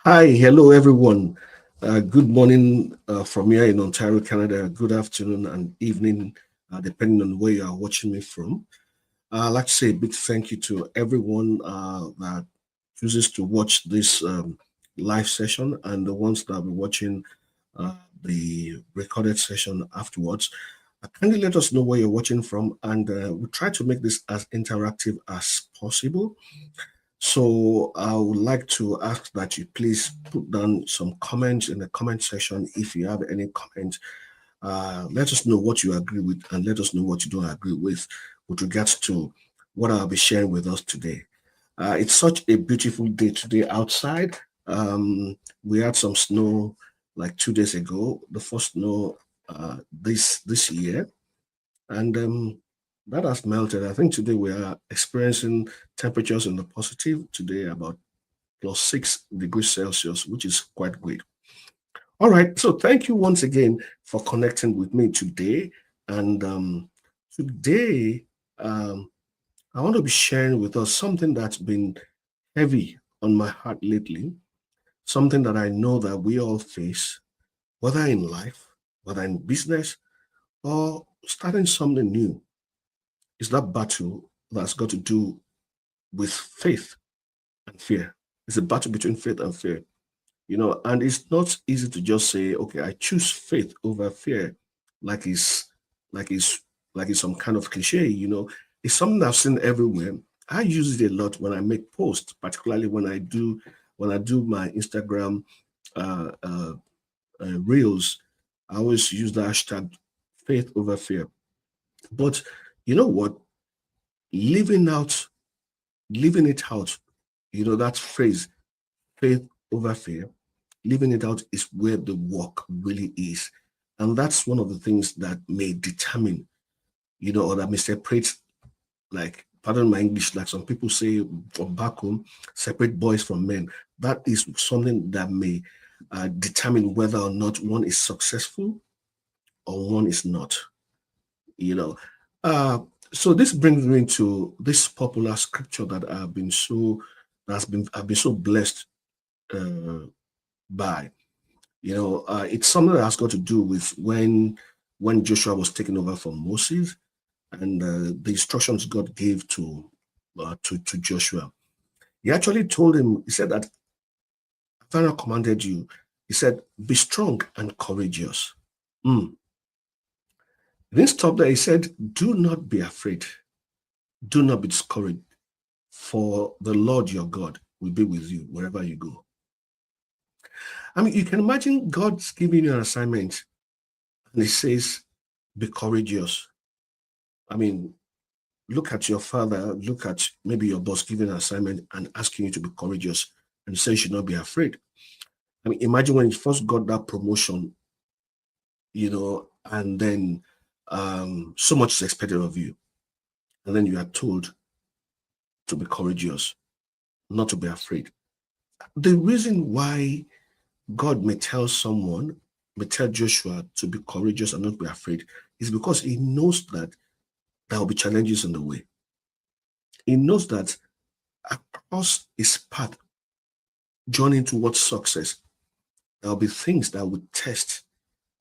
Hi, hello everyone. Good morning from here in Ontario, Canada. Good afternoon and evening, depending on where you are watching me from. I'd like to say a big thank you to everyone that chooses to watch this live session and the ones that will be watching uh, the recorded session afterwards. Kindly let us know where you're watching from, and we try to make this as interactive as possible. So I would like to ask that you please put down some comments in the comment section if you have any comments. Let us know what you agree with and let us know what you don't agree with regards to what I'll be sharing with us today. It's such a beautiful day today outside. We had some snow like 2 days ago, the first snow this year, and that has melted. I think today we are experiencing temperatures in the positive today about plus 6 degrees Celsius, which is quite great. All right, so thank you once again for connecting with me today. And today, um, I want to be sharing with us something that's been heavy on my heart lately, something that I know that we all face, whether in life, whether in business, or starting something new. Is that battle that's got to do with faith and fear. It's a battle between faith and fear. And it's not easy to just say, okay, I choose faith over fear, like it's like it's like it's some kind of cliche. It's something I've seen everywhere. I use it a lot when I make posts, particularly when I do my Instagram uh, uh, reels. I always use the hashtag faith over fear. But you know what? Living out, living it out, that phrase, faith over fear, living it out is where the work really is. And that's one of the things that may determine, or that may separate, like, pardon my English, like some people say from back home, separate boys from men. That is something that may determine whether or not one is successful or one is not, you know. Uh, so this brings me to this popular scripture that I've been so blessed uh, by. It's something that has got to do with when Joshua was taken over from Moses and the instructions God gave to Joshua. He actually told him, he said that Pharaoh commanded you. He said, be strong and courageous. Mm. He didn't stop there. He said, do not be afraid. Do not be discouraged, for the Lord your God will be with you wherever you go. I mean, you can imagine God's giving you an assignment and he says, be courageous. I mean, look at your father, look at maybe your boss giving an assignment and asking you to be courageous and say you should not be afraid. I mean, imagine when you first got that promotion, and then so much is expected of you. And then you are told to be courageous, not to be afraid. The reason why God may tell Joshua to be courageous and not be afraid is because he knows that there will be challenges in the way. He knows that across his path, journeying towards success, there will be things that would test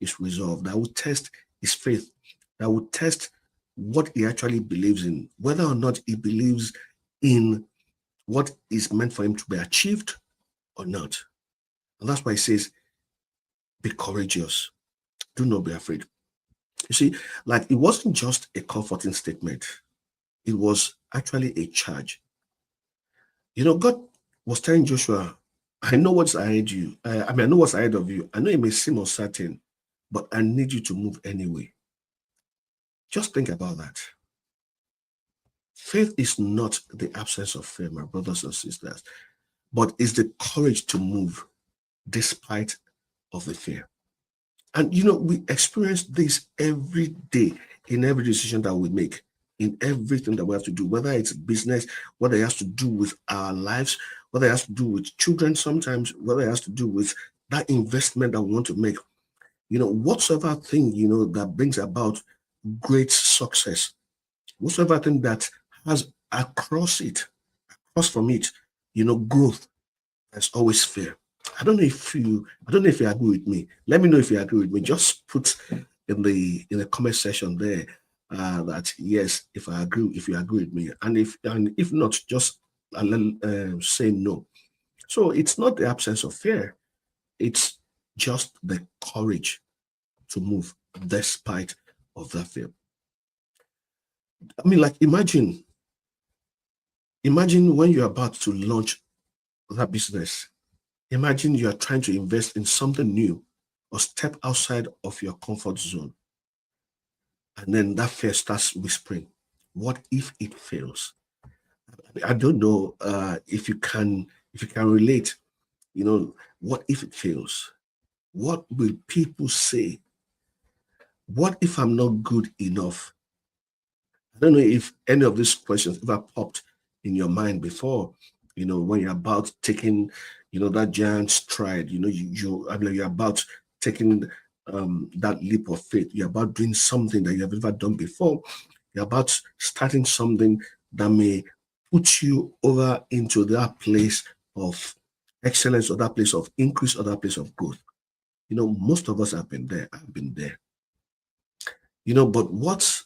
his resolve, that would test his faith, that would test what he actually believes in, whether or not he believes in what is meant for him to be achieved or not. And that's why he says, be courageous. Do not be afraid. You see, like it wasn't just a comforting statement, it was actually a charge. God was telling Joshua, I know what's ahead you. I know what's ahead of you. I know it may seem uncertain, but I need you to move anyway. Just think about that. Faith is not the absence of fear, my brothers and sisters, but is the courage to move despite of the fear. And we experience this every day in every decision that we make, in everything that we have to do, whether it's business, whether it has to do with our lives, whether it has to do with children sometimes, whether it has to do with that investment that we want to make, whatsoever thing, that brings about great success, whatsoever thing that has across from it, growth, there's always fear. I don't know if you agree with me. Let me know if you agree with me. Just put in the comment section there that yes, if you agree with me, and if not, just say no. So it's not the absence of fear; it's just the courage to move despite of that fear. I mean, like imagine when you're about to launch that business. Imagine you are trying to invest in something new or step outside of your comfort zone. And then that fear starts whispering, what if it fails? I don't know if you can relate, what if it fails? What will people say? What if I'm not good enough? I don't know if any of these questions ever popped in your mind before, when you're about taking, that giant stride, I mean, you're about taking that leap of faith. You're about doing something that you have never done before. You're about starting something that may put you over into that place of excellence or that place of increase or that place of growth. Most of us have been there. I've been there. But what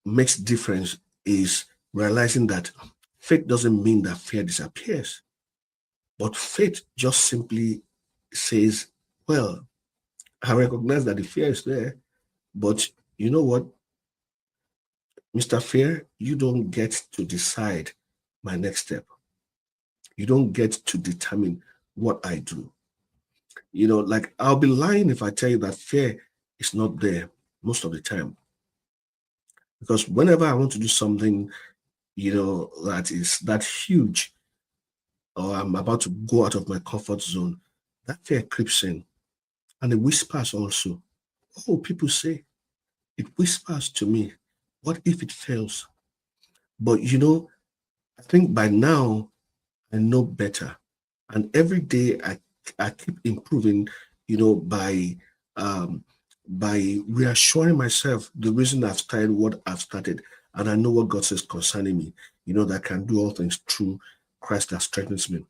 makes difference is realizing that faith doesn't mean that fear disappears, but faith just simply says, well, I recognize that the fear is there, but you know what, Mr. Fear, you don't get to decide my next step. You don't get to determine what I do. Like I'll be lying if I tell you that fear is not there most of the time. Because whenever I want to do something, that is that huge, or I'm about to go out of my comfort zone, that fear creeps in. And it whispers also. Oh, people say, it whispers to me, what if it fails? But I think by now I know better. And every day I keep improving, um, by reassuring myself the reason I've started what I've started. And I know what God says concerning me, that I can do all things through Christ that strengthens me.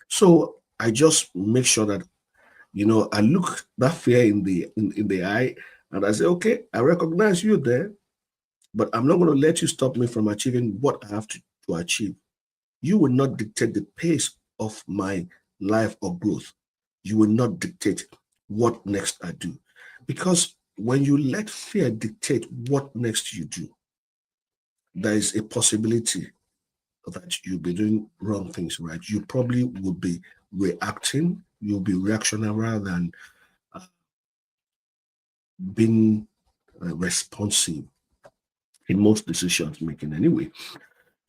So I just make sure that I look that fear in the eye and I say, okay, I recognize you there, but I'm not going to let you stop me from achieving what I have to achieve. You will not dictate the pace of my life or growth. You will not dictate what next I do. Because when you let fear dictate what next you do, there is a possibility that you'll be doing wrong things, right? You probably will be reacting, you'll be reactionary rather than being responsive in most decisions making anyway.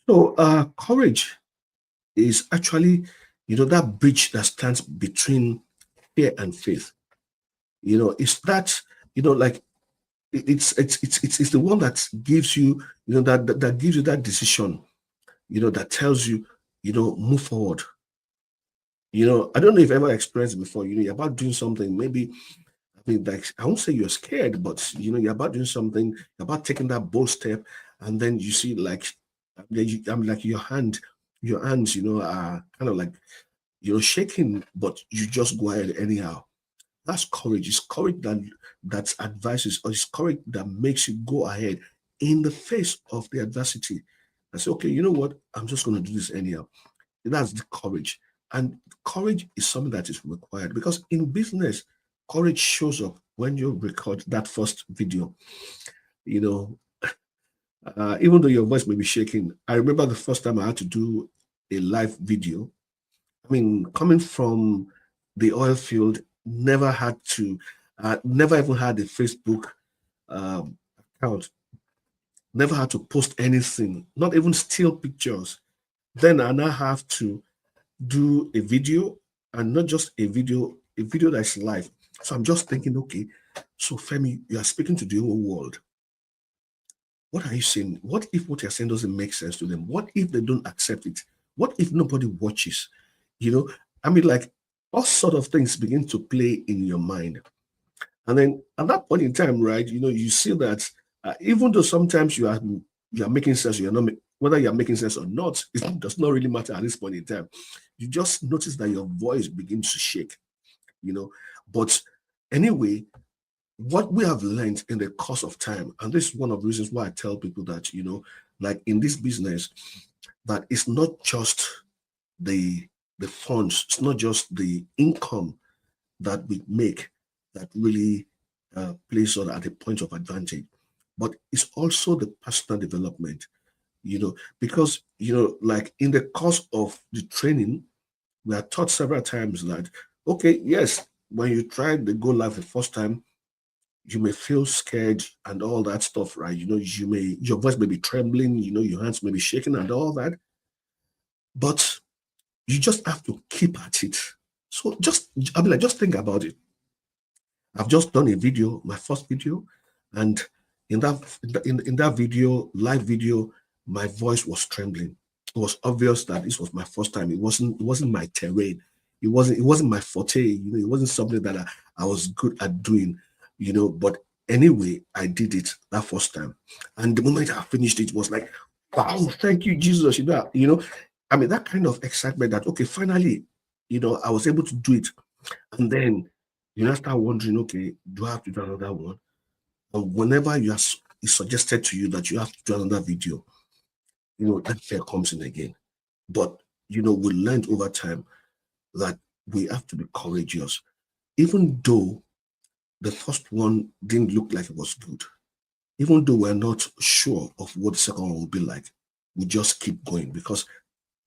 So courage is actually, that bridge that stands between fear and faith. It's that, like it's the one that gives you, that gives you that decision, that tells you, move forward. I don't know if you've ever experienced before, you're about doing something, maybe I mean, like I won't say you're scared, but you're about doing something, you're about taking that bold step, and then you see like, I'm like your hands, are kind of like shaking, but you just go ahead anyhow. That's courage. It's courage that advises, or it's courage that makes you go ahead in the face of the adversity. I say, okay, you know what? I'm just going to do this anyhow. That's the courage. And courage is something that is required because in business, courage shows up when you record that first video. You know, even though your voice may be shaking, I remember the first time I had to do a live video. I mean, coming from the oil field, never even had a Facebook um, account, never had to post anything, not even still pictures. Then I now have to do a video, and not just a video that's live. So I'm just thinking, okay, so Femi, you are speaking to the whole world. What are you saying? What if what you're saying doesn't make sense to them? What if they don't accept it? What if nobody watches? You know, I mean, like all sort of things begin to play in your mind. And then at that point in time, right, you see that even though sometimes you are making sense, you're not whether you're making sense or not, it does not really matter at this point in time. you just notice that your voice begins to shake, But anyway, what we have learned in the course of time, and this is one of the reasons why I tell people that, like in this business, that it's not just the funds, it's not just the income that we make that really plays us at a point of advantage, but it's also the personal development, because, like in the course of the training, we are taught several times that, okay, yes, when you try the Go Live the first time, you may feel scared and all that stuff, right? Your voice may be trembling, your hands may be shaking and all that, but you just have to keep at it. So just think about it. I've just done a video, my first video, and in that video, live video, my voice was trembling. It was obvious that this was my first time. It wasn't my terrain. It wasn't my forte. It wasn't something that I was good at doing. But anyway, I did it that first time, and the moment I finished it was like, wow, thank you, Jesus. I mean, that kind of excitement that, okay, finally, I was able to do it. And then you now start wondering, okay, do I have to do another one? And whenever it's suggested to you that you have to do another video, that fear comes in again. But, we learned over time that we have to be courageous. Even though the first one didn't look like it was good, even though we're not sure of what the second one will be like, we just keep going because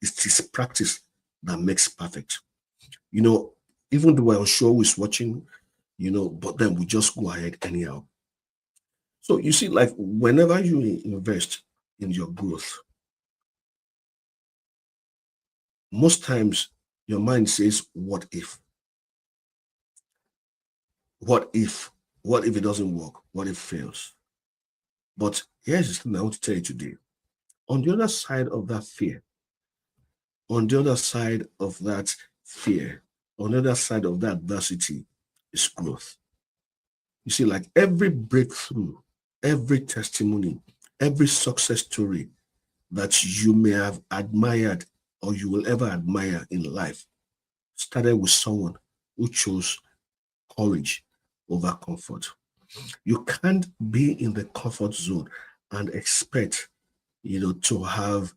it's this practice that makes perfect. Even though we're unsure who's watching, but then we just go ahead anyhow. So you see, like whenever you invest in your growth, most times your mind says, what if? What if? What if it doesn't work? What if it fails? But here's the thing I want to tell you today. On the other side of that fear, on the other side of that fear, on the other side of that adversity is growth. You see, like every breakthrough, every testimony, every success story that you may have admired or you will ever admire in life started with someone who chose courage over comfort. You can't be in the comfort zone and expect, to have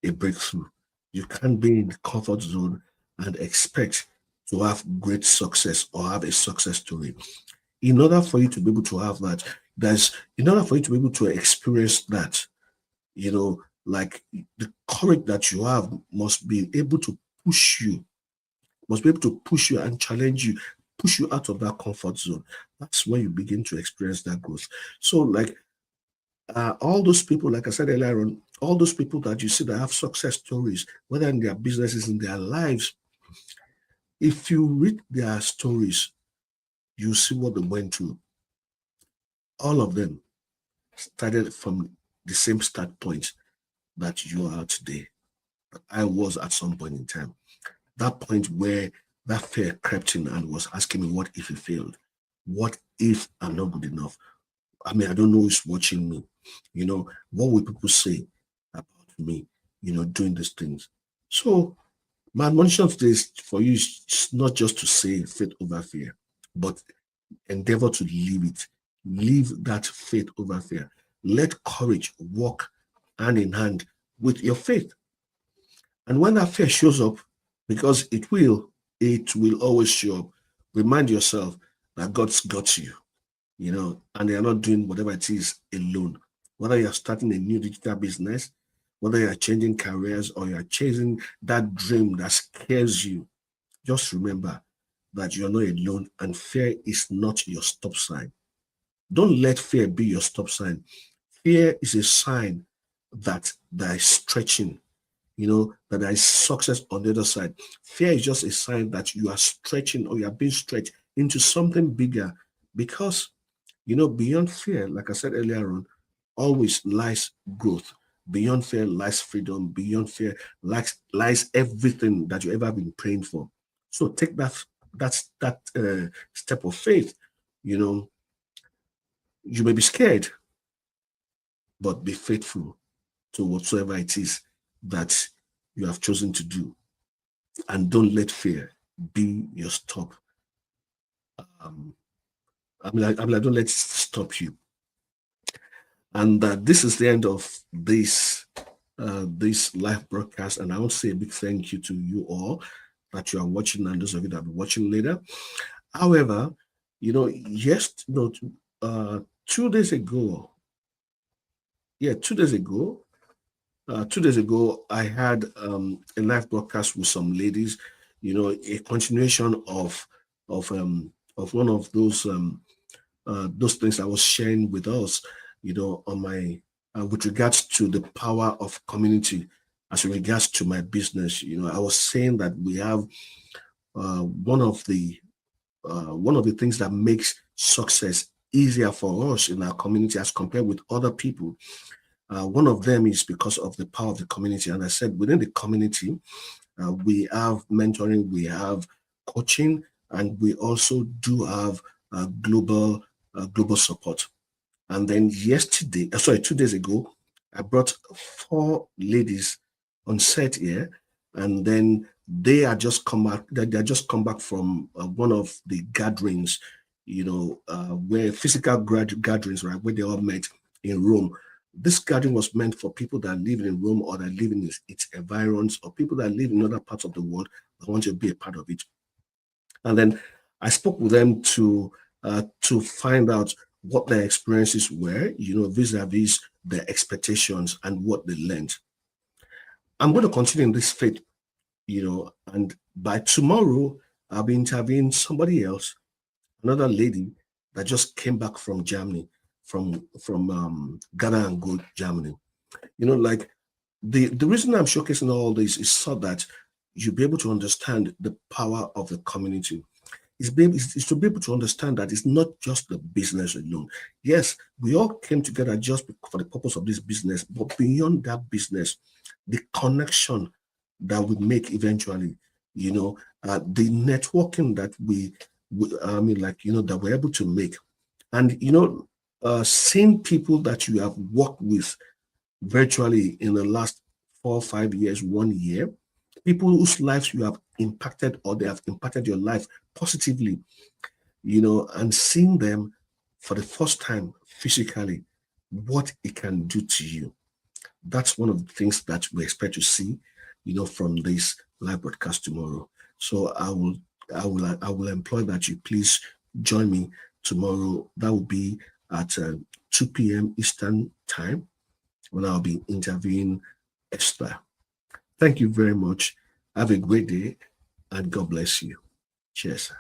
a breakthrough. You can't be in the comfort zone and expect to have great success or have a success story. In order for you to be able to have that, in order for you to be able to experience that, like the courage that you have must be able to push you, and challenge you, push you out of that comfort zone. That's when you begin to experience that growth. So, like all those people, like I said earlier on, all those people that you see that have success stories, whether in their businesses, in their lives, if you read their stories, you see what they went through. All of them started from the same start point that you are today. I was at some point in time. That point where that fear crept in and was asking me, what if it failed? What if I'm not good enough? I mean, I don't know who's watching me. What will people say about me, doing these things? So my admonition today is for you is not just to say faith over fear, but endeavor to live it. Live that faith over fear. Let courage walk hand in hand with your faith. And when that fear shows up, because it will always show up, remind yourself that God's got you, and they are not doing whatever it is alone. Whether you're starting a new digital business, whether you're changing careers or you're chasing that dream that scares you, just remember that you're not alone and fear is not your stop sign. Don't let fear be your stop sign. Fear is a sign that there is stretching, that there is success on the other side. Fear is just a sign that you are stretching or you are being stretched into something bigger because, beyond fear, like I said earlier on, always lies growth. Beyond fear lies freedom. Beyond fear lies everything that you ever been praying for. So take that step of faith. You may be scared, but be faithful to whatsoever it is that you have chosen to do. and don't let fear be your stop. Don't let it stop you. And this is the end of this live broadcast. And I want to say a big thank you to you all that you are watching, and those of you that will be watching later. However, 2 days ago, 2 days ago, 2 days ago, I had a live broadcast with some ladies. A continuation of one of those things I was sharing with us. On my with regards to the power of community, as regards to my business. I was saying that we have one of the things that makes success easier for us in our community as compared with other people. One of them is because of the power of the community. And I said within the community, we have mentoring, we have coaching, and we also do have global support. And then 2 days ago, I brought 4 ladies on set here, and then they are just come back from one of the gatherings, where physical gatherings, right, where they all met in Rome. This gathering was meant for people that live in Rome or that live in its environs, or people that live in other parts of the world that want to be a part of it. And then I spoke with them to find out what their experiences were, vis-a-vis their expectations and what they learned. I'm going to continue in this faith, and by tomorrow, I'll be interviewing somebody else, another lady that just came back from Germany, from Ghana and Gold, Germany. Like the reason I'm showcasing all this is so that you'll be able to understand the power of the community. Is to be able to understand that it's not just the business alone. Yes, we all came together just for the purpose of this business, but beyond that business, the connection that we make eventually, the networking that that we're able to make, and seeing people that you have worked with virtually in the last 4 or 5 years, 1 year, people whose lives you have impacted or they have impacted your life positively, and seeing them for the first time physically, what it can do to you. That's one of the things that we expect to see, from this live broadcast tomorrow. So I will employ that you please join me tomorrow. That will be at 2 p.m. Eastern time, when I'll be interviewing Esther. Thank you very much. Have a great day, and God bless you. Cheers.